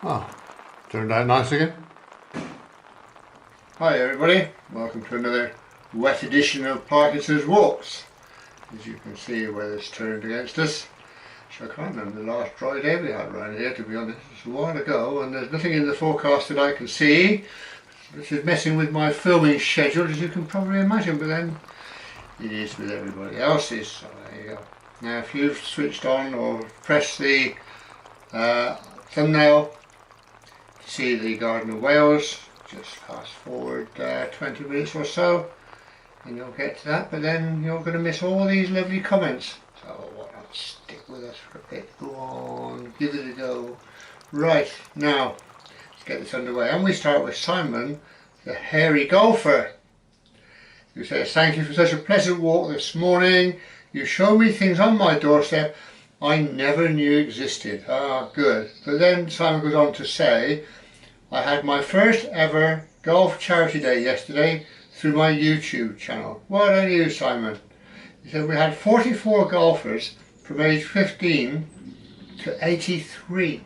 Oh, turned out nice again. Hi everybody, welcome to another wet edition of Parkinson's Walks. As you can see, weather's turned against us. So I can't remember the last dry day we had around here, to be honest. It's a while ago, and there's nothing in the forecast that I can see, which is messing with my filming schedule, as you can probably imagine, but then it is with everybody else's. So there you go. Now if you've switched on or pressed the thumbnail to see the Garden of Wales, just fast forward 20 minutes or so and you'll get to that, but then you're going to miss all these lovely comments. So why not stick with us for a bit? Go on, give it a go. Right, now let's get this underway, and we start with Simon, the hairy golfer, who says, thank you for such a pleasant walk this morning. You show me things on my doorstep I never knew existed. Ah, good. But then Simon goes on to say, I had my first ever golf charity day yesterday through my YouTube channel. Well done you, Simon. He said we had 44 golfers from age 15 to 83.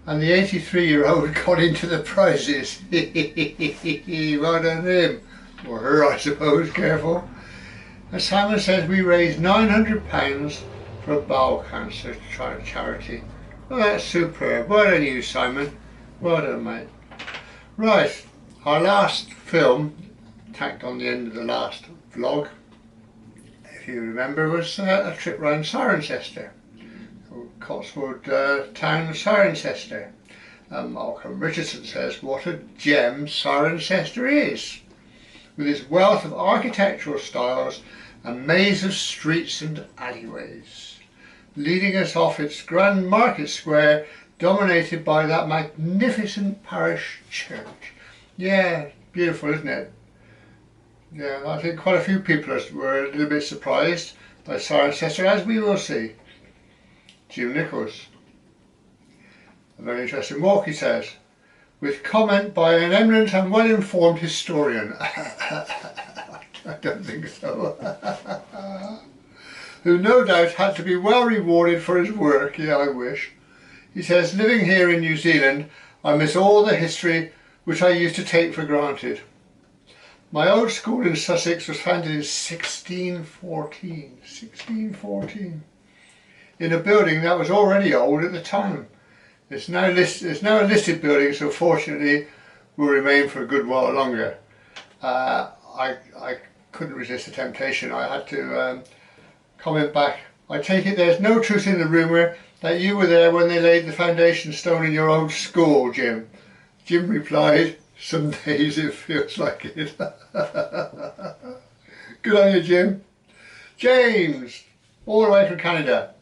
And the 83-year-old got into the prizes. Well done him. Or her, I suppose, careful. And Simon says we raised £900 for a bowel cancer charity. Well, that's superb. Well done you, Simon. Well done, mate. Right, our last film, tacked on the end of the last vlog, if you remember, was a trip round Cirencester, Cotswold town of Cirencester. Malcolm Richardson says, what a gem Cirencester is, with its wealth of architectural styles, a maze of streets and alleyways, leading us off its grand market square, dominated by that magnificent parish church. Yeah, beautiful, isn't it? Yeah, I think quite a few people were a little bit surprised by Cirencester, as we will see. Jim Nichols. A very interesting walk, he says, with comment by an eminent and well-informed historian. I don't think so. Who no doubt had to be well rewarded for his work. Yeah, I wish. He says, living here in New Zealand, I miss all the history which I used to take for granted. My old school in Sussex was founded in 1614, in a building that was already old at the time. It's now a listed building, so fortunately will remain for a good while longer. I couldn't resist the temptation. I had to comment back, I take it there's no truth in the rumour that you were there when they laid the foundation stone in your old school, Jim. Jim replied, some days it feels like it. Good on you, Jim. James, all the way from Canada.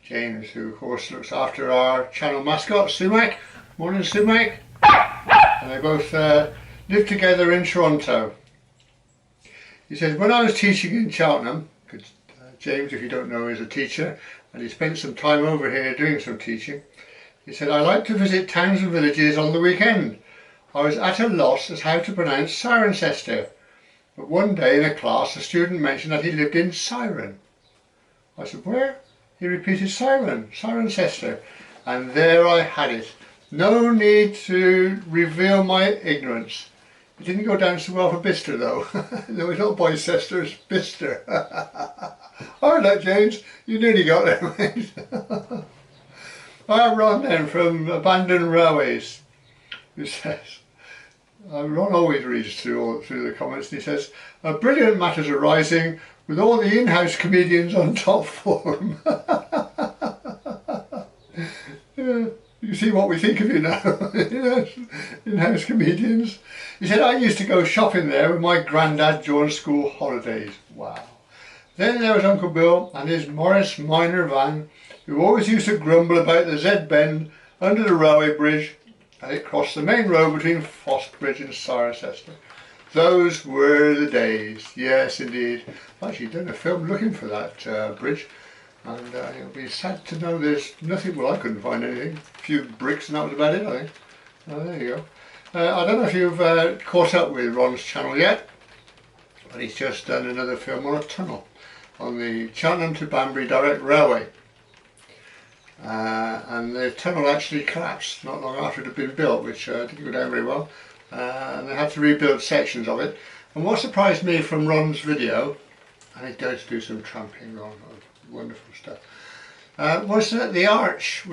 James, who of course looks after our channel mascot, Sumac. Morning, Sumac. And they both live together in Toronto. He says, when I was teaching in Cheltenham, because James, if you don't know, is a teacher, and he spent some time over here doing some teaching. He said, I like to visit towns and villages on the weekend. I was at a loss as how to pronounce Cirencester, but one day in a class a student mentioned that he lived in Ciren. I said, where? He repeated Cirencester, and there I had it. No need to reveal my ignorance. It didn't go down so well for Bicester though. No, it's not Bicester, it's Bicester. All right, James, you nearly got there, mate. Ron then from Abandoned Railways, who says, Ron always reads through the comments, and he says, brilliant matters arising with all the in-house comedians on top form. Yeah, you see what we think of you now. In-house comedians. He said, I used to go shopping there with my granddad during school holidays. Wow. Then there was Uncle Bill and his Morris Minor van, who always used to grumble about the Z-bend under the railway bridge, and it crossed the main road between Fossbridge and Cirencester. Those were the days. Yes, indeed. I've actually done a film looking for that bridge, and it'll be sad to know there's nothing. Well, I couldn't find anything. A few bricks, and that was about it, I think. Oh, there you go. I don't know if you've caught up with Ron's channel yet, but he's just done another film on a tunnel on the Cheltenham to Banbury Direct Railway. and the tunnel actually collapsed not long after it had been built, which didn't go down very well, and they had to rebuild sections of it. And what surprised me from Ron's video, and he does do some trampling, Ron, wonderful stuff, was that the arch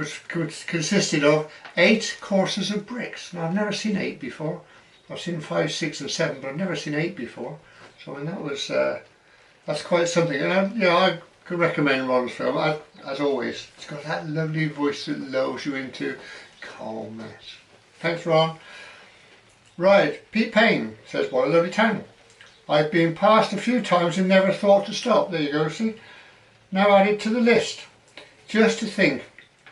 consisted of 8 courses of bricks. Now, I've never seen 8 before. I've seen 5, 6 and 7, but I've never seen 8 before. So I mean, that was that's quite something. And I could recommend Ron's film, as always. It's got that lovely voice that lulls you into calmness. Thanks, Ron. Right, Pete Payne says, what a lovely town. I've been past a few times and never thought to stop. There you go, see? Now added to the list. Just to think,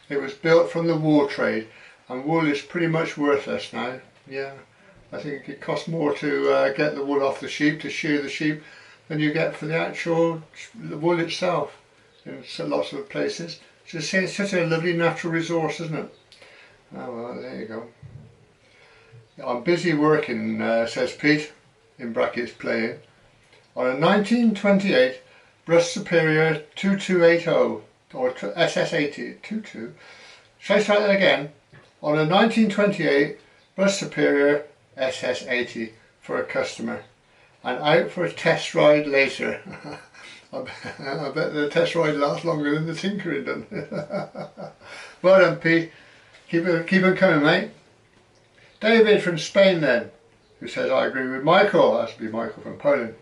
it was built from the wool trade, and wool is pretty much worthless now. Yeah, I think it costs more to get the wool off the sheep, to shear the sheep, than you get for the actual wool itself in lots of places. Just it's such a lovely natural resource, isn't it? Oh well, there you go. I'm busy working, says Pete, in brackets playing, on a 1928 Brust Superior 2280, or SS80, 22. Shall I start that again? On a 1928 Brust Superior SS80 for a customer, and out for a test ride later. I bet the test ride lasts longer than the tinkering done. Well done, Pete. Keep on coming, mate. David from Spain then, who says, I agree with Michael. That's be Michael from Poland.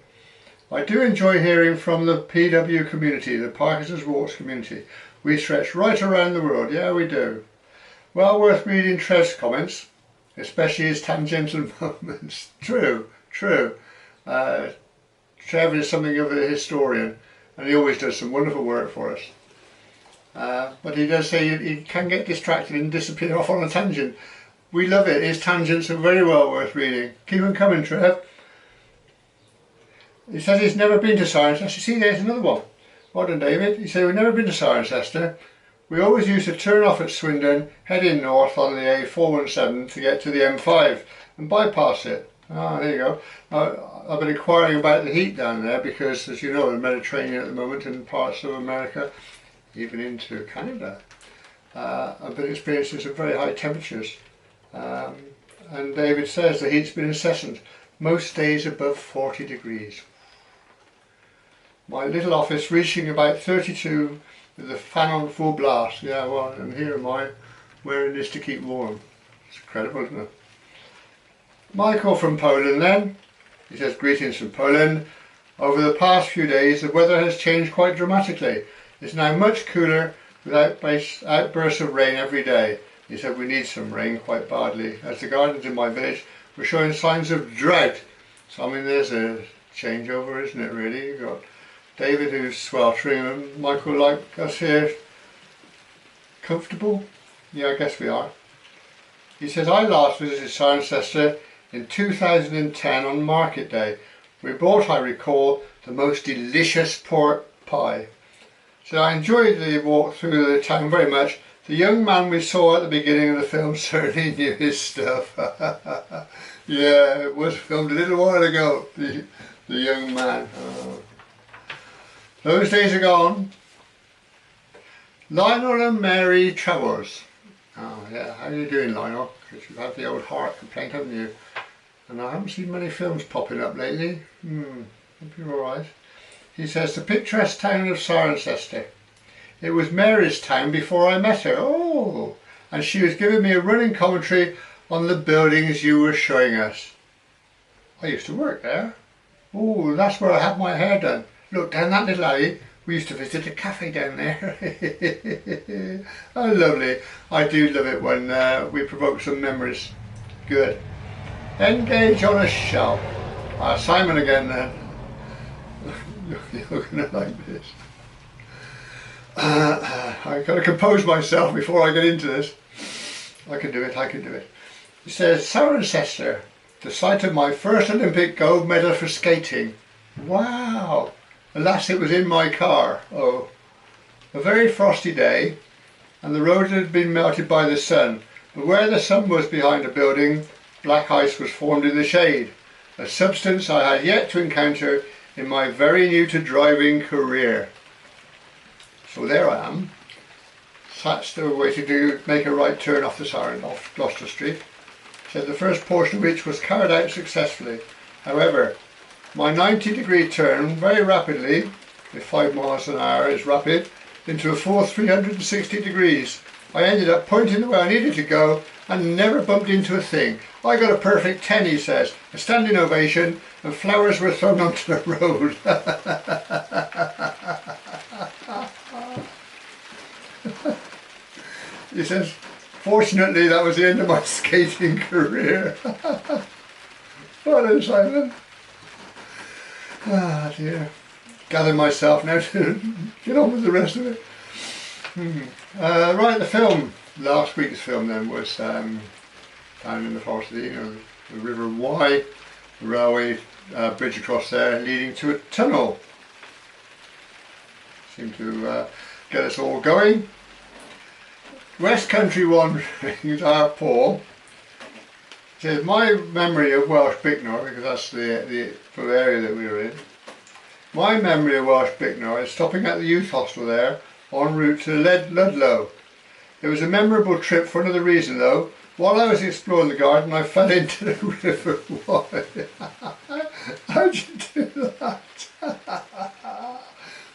I do enjoy hearing from the PW community, the Parkinson's Walks community. We stretch right around the world. Yeah, we do. Well worth reading Trev's comments, especially his tangential moments. True, true. Trev is something of a historian, and he always does some wonderful work for us. But he does say he can get distracted and disappear off on a tangent. We love it. His tangents are very well worth reading. Keep them coming, Trev. He says he's never been to Cirencester. See, there's another one. Well done, David. He said we've never been to Cirencester. We always used to turn off at Swindon, head in north on the A417 to get to the M5 and bypass it. Ah, there you go. I've been inquiring about the heat down there because, as you know, the Mediterranean at the moment and parts of America, even into Canada, I've been experiencing some very high temperatures. And David says the heat's been incessant, most days above 40 degrees. My little office reaching about 32 with the fan on full blast. Yeah, well, and here am I wearing this to keep warm. It's incredible, isn't it? Michael from Poland then. He says, greetings from Poland. Over the past few days the weather has changed quite dramatically. It's now much cooler with outbursts of rain every day. He said we need some rain quite badly, as the gardens in my village were showing signs of drought. So I mean, there's a changeover, isn't it, really? You've got David who's sweltering and Michael like us here. Comfortable? Yeah, I guess we are. He says, I last visited Cirencester in 2010 on market day. We bought, I recall, the most delicious pork pie. So I enjoyed the walk through the town very much. The young man we saw at the beginning of the film certainly knew his stuff. Yeah, it was filmed a little while ago, the young man. Oh. Those days are gone. Lionel and Mary Travers. Oh yeah, how are you doing, Lionel? Because you've had the old heart complaint, haven't you? And I haven't seen many films popping up lately. Hope you're alright. He says, the picturesque town of Cirencester. It was Mary's town before I met her. Oh, and she was giving me a running commentary on the buildings you were showing us. I used to work there. Oh, that's where I had my hair done. Look, down that little alley, we used to visit a cafe down there. Oh, lovely. I do love it when we provoke some memories. Good. Engage on a shelf. Simon again then. You're going to like this. I've got to compose myself before I get into this. I can do it, I can do it. He says, Cirencester, the site of my first Olympic gold medal for skating. Wow! Alas, it was in my car. Oh. A very frosty day, and the road had been melted by the sun, but where the sun was behind a building, black ice was formed in the shade, a substance I had yet to encounter in my very new to driving career. So there I am, sat still waiting to make a right turn off the Cirencester, off Gloucester Street. Said the first portion of which was carried out successfully. However, my 90-degree turn very rapidly, if 5 miles an hour is rapid, into a full 360 degrees. I ended up pointing the way I needed to go and never bumped into a thing. I got a perfect 10, he says, a standing ovation, and flowers were thrown onto the road. He says, fortunately that was the end of my skating career. Well done, Simon. Ah dear. Gather myself now to get on with the rest of it. Right, the film. Last week's film then was down in the forest of the River Wye, the railway bridge across there leading to a tunnel. Seemed to get us all going. West Country wanderings are Paul. Says my memory of Welsh Bicknor, because that's the area that we were in. My memory of Welsh Bicknor is stopping at the youth hostel there en route to Ludlow. It was a memorable trip for another reason though. While I was exploring the garden I fell into the River Wye. How'd you do that?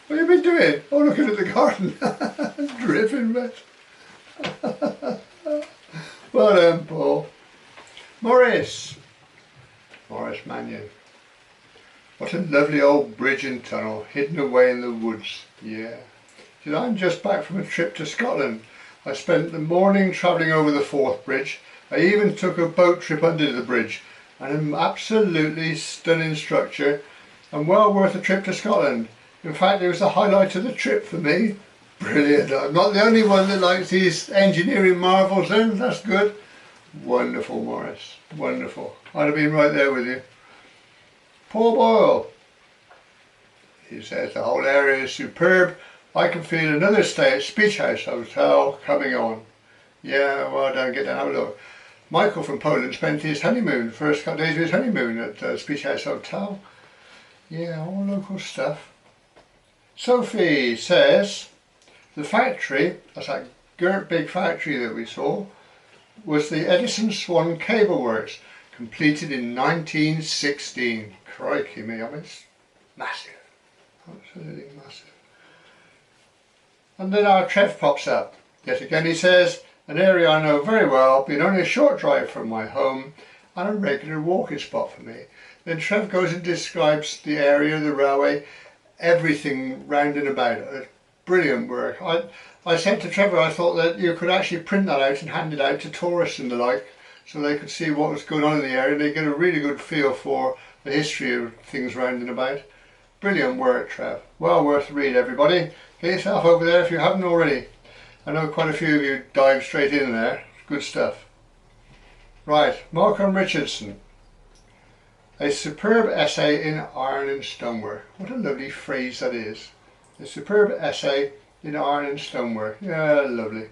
What have you been doing? Oh, looking at the garden. Dripping wet. Well done, Paul. Morris Mannion. What a lovely old bridge and tunnel hidden away in the woods. Yeah. I'm just back from a trip to Scotland. I spent the morning travelling over the Forth Bridge. I even took a boat trip under the bridge. An absolutely stunning structure and well worth a trip to Scotland. In fact, it was the highlight of the trip for me. Brilliant. I'm not the only one that likes these engineering marvels then. That's good. Wonderful, Morris. Wonderful. I'd have been right there with you. Paul Boyle. He says the whole area is superb. I can feel another stay at Speech House Hotel coming on. Yeah, well done, get down, have a look. Michael from Poland spent his honeymoon, first couple of days of his honeymoon at Speech House Hotel. Yeah, all local stuff. Sophie says the factory, that's that great big factory that we saw, was the Edison Swan Cable Works, completed in 1916. Crikey me, I mean it's massive, absolutely massive. And then our Trev pops up. Yet again he says, an area I know very well, being only a short drive from my home and a regular walking spot for me. Then Trev goes and describes the area, the railway, everything round and about it. Brilliant work. I said to Trevor, I thought that you could actually print that out and hand it out to tourists and the like, so they could see what was going on in the area and they get a really good feel for the history of things round and about. Brilliant work, Trev. Well worth the read, everybody. Get yourself over there if you haven't already. I know quite a few of you dive straight in there. Good stuff. Right, Malcolm Richardson. A superb essay in iron and stonework. What a lovely phrase that is. A superb essay in iron and stonework. Yeah, lovely.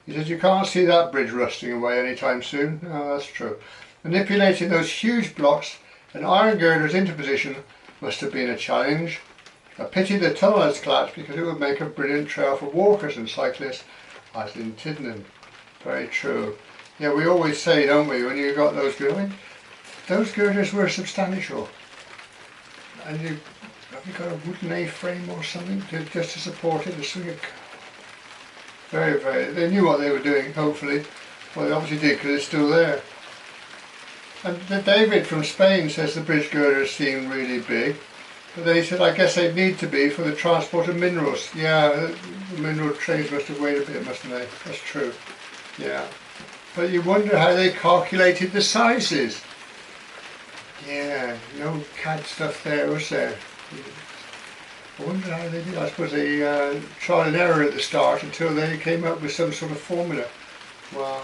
He says you can't see that bridge rusting away anytime soon. No, that's true. Manipulating those huge blocks and iron girders into position must have been a challenge. A pity the tunnel has collapsed because it would make a brilliant trail for walkers and cyclists, as in Tiddenham. Very true. Yeah, we always say, don't we, when you got those girders, those girders were substantial. And have you got a wooden A-frame or something just to support it, to swing it? Very, very, they knew what they were doing, hopefully. Well, they obviously did because it's still there. And David from Spain says the bridge girders seem really big. But then he said, I guess they'd need to be for the transport of minerals. Yeah, the mineral trains must have weighed a bit, mustn't they? That's true. Yeah. But you wonder how they calculated the sizes. Yeah, no CAD stuff there, was there? I wonder how they did. I suppose they tried and error at the start until they came up with some sort of formula. Wow.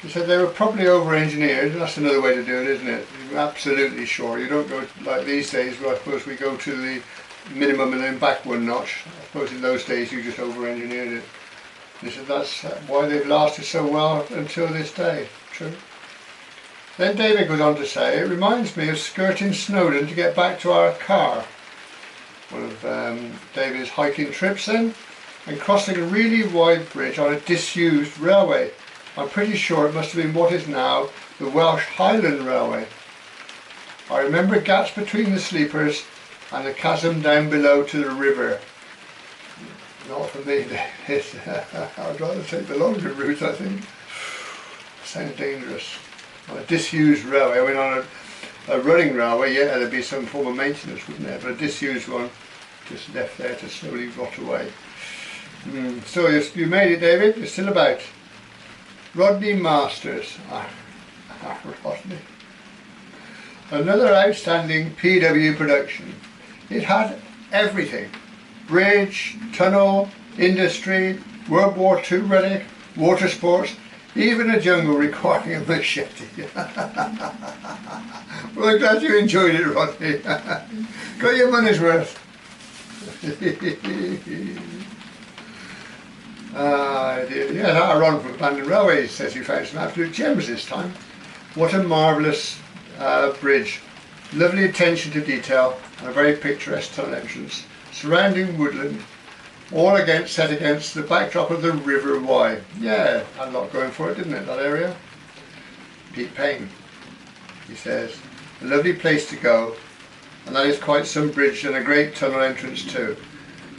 He said they were probably over-engineered. That's another way to do it, isn't it? You're absolutely sure. You don't go like these days where I suppose we go to the minimum and then back one notch. I suppose in those days you just over-engineered it. He said that's why they've lasted so well until this day. True. Then David goes on to say, it reminds me of skirting Snowdon to get back to our car. One of David's hiking trips then. and crossing a really wide bridge on a disused railway. I'm pretty sure it must have been what is now the Welsh Highland Railway. I remember gaps between the sleepers and the chasm down below to the river. Not for me, I'd rather take the longer route, I think. Sounds dangerous. On a disused railway, I mean on a running railway, yeah, there'd be some form of maintenance, wouldn't there? But a disused one, just left there to slowly rot away. So you made it, David, you're still about. Rodney Masters. Rodney. Another outstanding PW production. It had everything. Bridge, tunnel, industry, World War II relic, water sports, even a jungle requiring a machete. Well, I'm glad you enjoyed it, Rodney. Got your money's worth. Yeah, that Ron from Abandoned Railways says he found some absolute gems this time. What a marvellous bridge. Lovely attention to detail and a very picturesque tunnel entrance. Surrounding woodland, all set against the backdrop of the River Wye. Yeah, had a lot going for it, didn't it, that area? Pete Payne, he says. A lovely place to go, and that is quite some bridge and a great tunnel entrance too.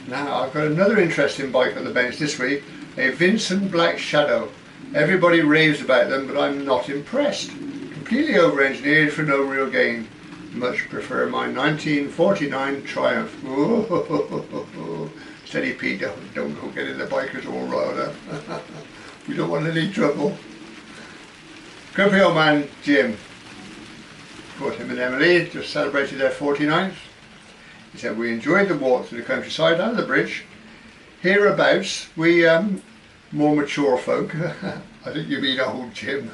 Now, I've got another interesting bike on the bench this week, a Vincent Black Shadow. Everybody raves about them, but I'm not impressed. Completely over-engineered for no real gain. Much prefer my 1949 Triumph. Whoa. Steady Pete, don't go getting the bikers all riled up. We don't want any trouble. Grumpy old man Jim. Brought him and Emily, just celebrated their 49th. He said, we enjoyed the walk through the countryside and the bridge. Hereabouts, we more mature folk, I think you mean old Jim,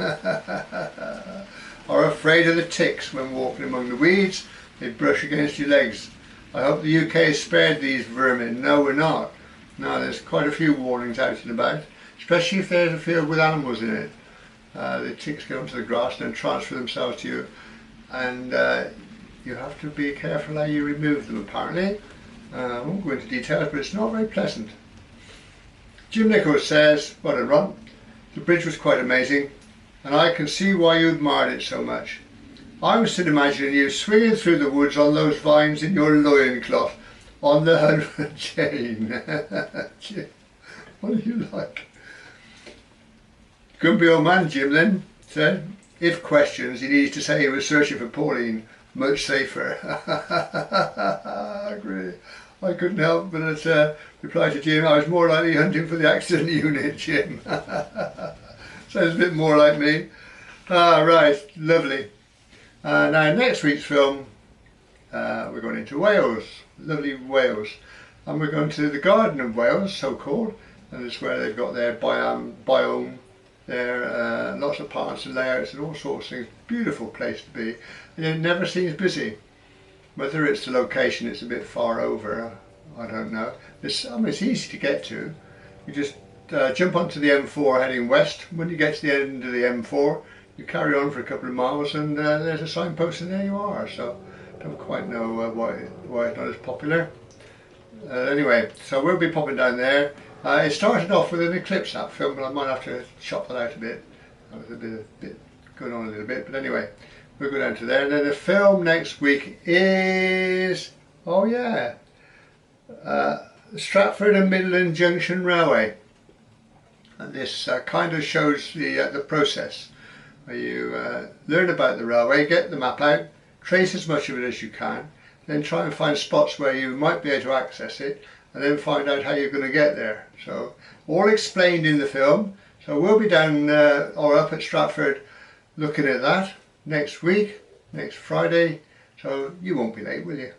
are afraid of the ticks when walking among the weeds. They brush against your legs. I hope the UK has spared these vermin. No, we're not. No, there's quite a few warnings out and about, especially if there's a field with animals in it. The ticks get onto the grass and then transfer themselves to you, and you have to be careful how you remove them, apparently. I won't go into details, but it's not very pleasant. Jim Nichols says, well done, Ron. The bridge was quite amazing, and I can see why you admired it so much. I was still imagining you swinging through the woods on those vines in your loincloth, on the hunt for Jane. Jim, what do you like? Grumpy old man Jim then said, if questions, he needs to say he was searching for Pauline. Much safer. I agree. I couldn't help but reply to Jim, I was more likely hunting for the accident unit, Jim. Sounds a bit more like me. Right, lovely. Now next week's film, we're going into Wales, lovely Wales. And we're going to the Garden of Wales, so called, and it's where they've got their biome. There lots of parts and layouts and all sorts of things. Beautiful place to be, and it never seems busy. Whether it's the location, it's a bit far over, I don't know. It's easy to get to. You just jump onto the M4 heading west. When you get to the end of the M4, you carry on for a couple of miles, and there's a signpost, and there you are. So I don't quite know why it's not as popular. Anyway, so we'll be popping down there. It started off with an eclipse, that film, but I might have to chop that out a bit. That was a bit going on a little bit, but anyway, we'll go down to there. And then the film next week is, oh yeah, Stratford and Midland Junction Railway. And this kind of shows the process, where you learn about the railway, get the map out, trace as much of it as you can, then try and find spots where you might be able to access it, and then find out how you're going to get there. So all explained in the film. So we'll be down or up at Stratford looking at that next week, next Friday. So you won't be late, will you?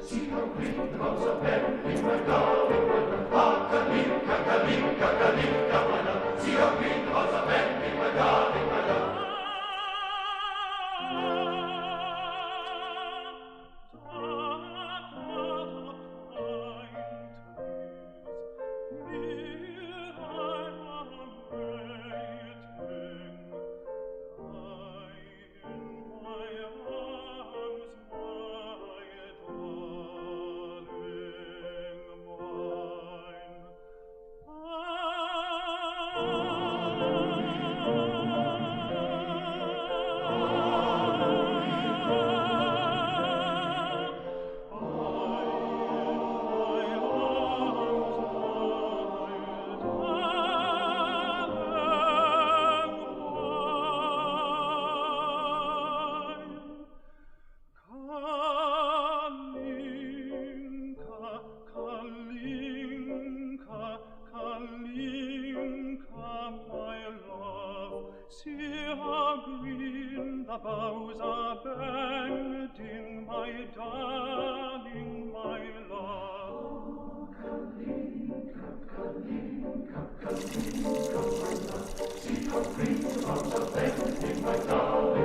See how green the boughs are bending, my darling mother. Ah, Kalinka, Kalinka, Kalinka, mother. See how green the boughs are bending, my darling mother. See how green the boughs are bending, my darling, my love. Kalinka, Kalinka, Kalinka, my love. See how green the boughs are bending, my darling.